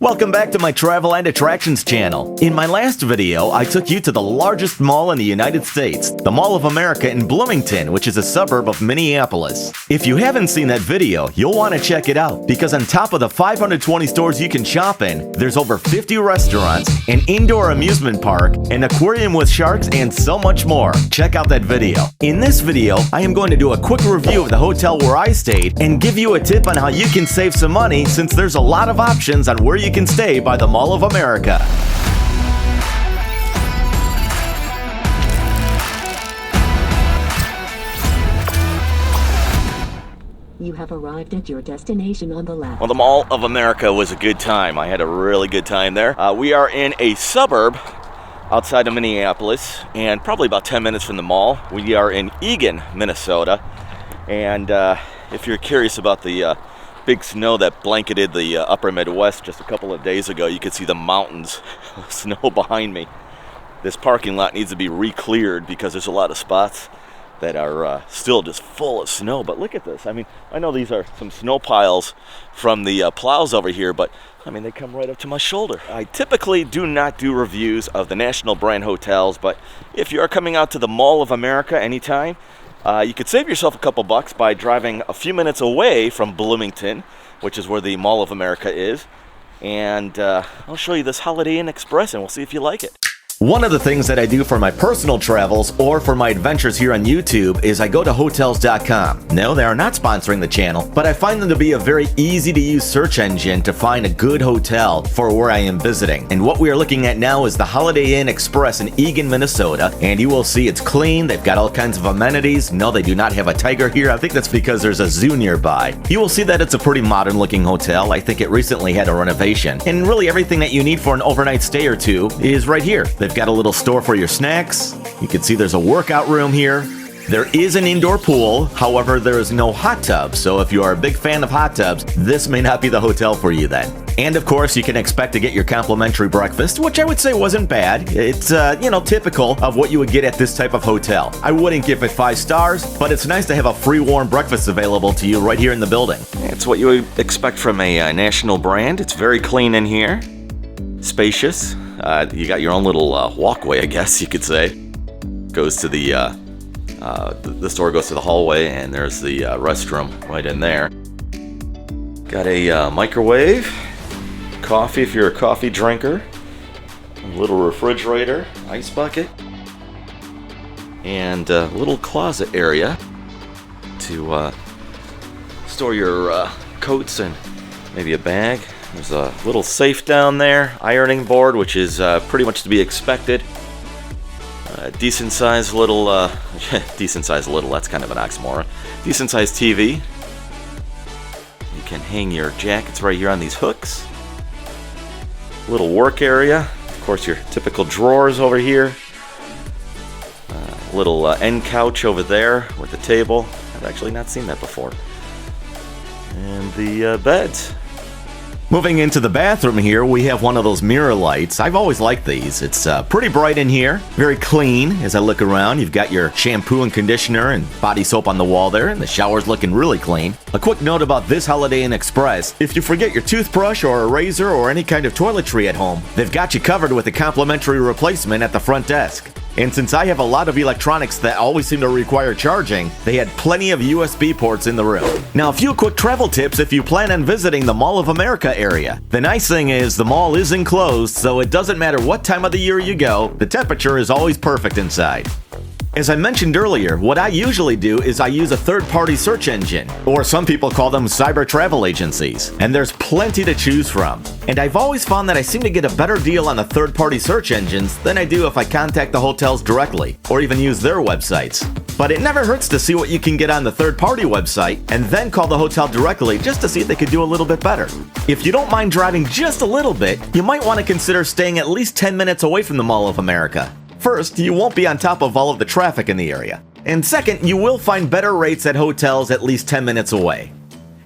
Welcome back to my Travel and Attractions channel. In my last video, I took you to the largest mall in the United States, the Mall of America in Bloomington, which is a suburb of Minneapolis. If you haven't seen that video, you'll want to check it out, because on top of the 520 stores you can shop in, there's over 50 restaurants, an indoor amusement park, an aquarium with sharks, and so much more. Check out that video. In this video, I am going to do a quick review of the hotel where I stayed and give you a tip on how you can save some money, since there's a lot of options on where you can stay by the Mall of America. You have arrived at your destination on the left. Well, the Mall of America was a good time. I had a really good time there. We are in a suburb outside of Minneapolis and probably about 10 minutes from the mall. We are in Eagan, Minnesota. And if you're curious about the big snow that blanketed the upper Midwest just a couple of days ago, you could see the mountains of snow behind me. This parking lot needs to be re-cleared because there's a lot of spots that are still just full of snow. But look at this. I mean, I know these are some snow piles from the plows over here, but I mean, they come right up to my shoulder. I typically do not do reviews of the national brand hotels, but if you are coming out to the Mall of America anytime, you could save yourself a couple bucks by driving a few minutes away from Bloomington, which is where the Mall of America is. And I'll show you this Holiday Inn Express and we'll see if you like it. One of the things that I do for my personal travels or for my adventures here on YouTube is I go to Hotels.com. No, they are not sponsoring the channel, but I find them to be a very easy to use search engine to find a good hotel for where I am visiting. And what we are looking at now is the Holiday Inn Express in Eagan, Minnesota. And you will see it's clean. They've got all kinds of amenities. No, they do not have a tiger here. I think that's because there's a zoo nearby. You will see that it's a pretty modern looking hotel. I think it recently had a renovation. And really everything that you need for an overnight stay or two is right here. They've got a little store for your snacks. You can see there's a workout room here. There is an indoor pool. However, there is no hot tub. So if you are a big fan of hot tubs, this may not be the hotel for you then. And of course, you can expect to get your complimentary breakfast, which I would say wasn't bad. It's, typical of what you would get at this type of hotel. I wouldn't give it 5 stars, but it's nice to have a free warm breakfast available to you right here in the building. It's what you would expect from a national brand. It's very clean in here. Spacious. You got your own little walkway, I guess you could say. Goes to the store goes to the hallway, and there's the restroom right in there. Got a microwave, coffee if you're a coffee drinker, a little refrigerator, ice bucket, and a little closet area to store your coats and maybe a bag. There's a little safe down there, ironing board, which is pretty much to be expected. Decent sized little, that's kind of an oxymoron. Decent sized TV. You can hang your jackets right here on these hooks. Little work area. Of course, your typical drawers over here. Little end couch over there with the table. I've actually not seen that before. And the beds. Moving into the bathroom here, we have one of those mirror lights. I've always liked these. It's pretty bright in here, very clean. As I look around, you've got your shampoo and conditioner and body soap on the wall there, and the shower's looking really clean. A quick note about this Holiday Inn Express: if you forget your toothbrush or a razor or any kind of toiletry at home, they've got you covered with a complimentary replacement at the front desk. And since I have a lot of electronics that always seem to require charging, they had plenty of USB ports in the room. Now, a few quick travel tips if you plan on visiting the Mall of America area. The nice thing is the mall is enclosed, so it doesn't matter what time of the year you go, the temperature is always perfect inside. As I mentioned earlier, what I usually do is I use a third-party search engine, or some people call them cyber travel agencies, and there's plenty to choose from. And I've always found that I seem to get a better deal on the third-party search engines than I do if I contact the hotels directly, or even use their websites. But it never hurts to see what you can get on the third-party website, and then call the hotel directly just to see if they could do a little bit better. If you don't mind driving just a little bit, you might want to consider staying at least 10 minutes away from the Mall of America. First, you won't be on top of all of the traffic in the area. And second, you will find better rates at hotels at least 10 minutes away.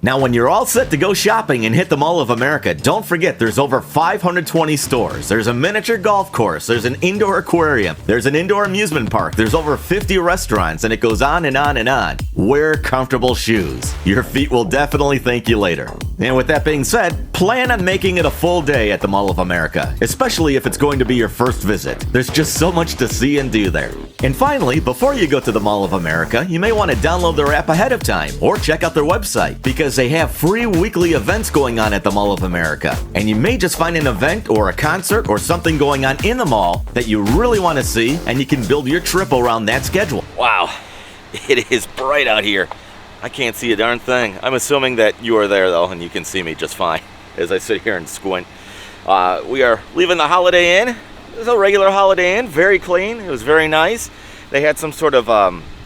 Now, when you're all set to go shopping and hit the Mall of America, don't forget there's over 520 stores. There's a miniature golf course, there's an indoor aquarium, there's an indoor amusement park, there's over 50 restaurants, and it goes on and on and on. Wear comfortable shoes. Your feet will definitely thank you later. And with that being said, plan on making it a full day at the Mall of America, especially if it's going to be your first visit. There's just so much to see and do there. And finally, before you go to the Mall of America, you may want to download their app ahead of time or check out their website because they have free weekly events going on at the Mall of America. And you may just find an event or a concert or something going on in the mall that you really want to see, and you can build your trip around that schedule. Wow, it is bright out here. I can't see a darn thing. I'm assuming that you are there though, and you can see me just fine as I sit here and squint. We are leaving the Holiday Inn. It's a regular Holiday Inn, very clean. It was very nice. They had some sort of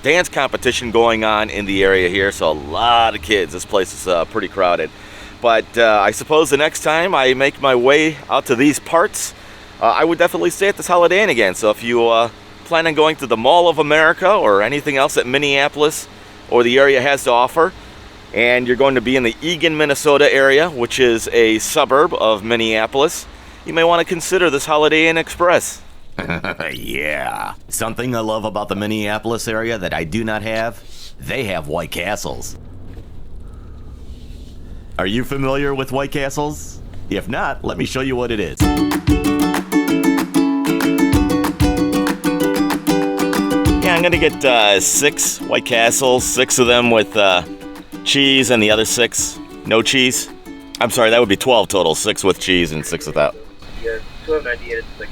dance competition going on in the area here, so a lot of kids. This place is pretty crowded. But I suppose the next time I make my way out to these parts, I would definitely stay at this Holiday Inn again. So if you plan on going to the Mall of America or anything else that Minneapolis or the area has to offer, and you're going to be in the Eagan, Minnesota area, which is a suburb of Minneapolis, you may want to consider this Holiday Inn Express. Yeah. Something I love about the Minneapolis area that I do not have, they have White Castles. Are you familiar with White Castles? If not, let me show you what it is. I'm gonna get 6 White Castles, 6 of them with cheese, and the other 6 no cheese. I'm sorry, that would be 12 total, 6 with cheese and 6 without. Yeah, 12.98 is 6.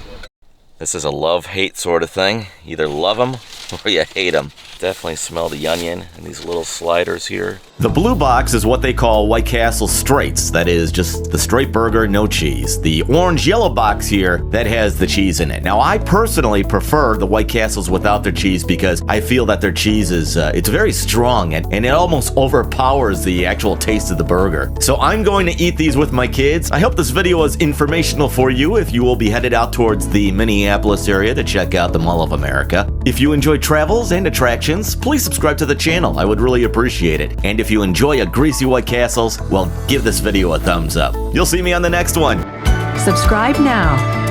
This is a love-hate sort of thing. Either love them or you hate them. Definitely smell the onion and these little sliders here. The blue box is what they call White Castle Straights. That is just the straight burger, no cheese. The orange-yellow box here, that has the cheese in it. Now, I personally prefer the White Castles without their cheese because I feel that their cheese is, it's very strong and it almost overpowers the actual taste of the burger. So I'm going to eat these with my kids. I hope this video was informational for you if you will be headed out towards the Minneapolis area to check out the Mall of America. If you enjoy travels and attractions, please subscribe to the channel. I would really appreciate it. And if you enjoy a greasy White Castles, well, give this video a thumbs up. You'll see me on the next one. Subscribe now.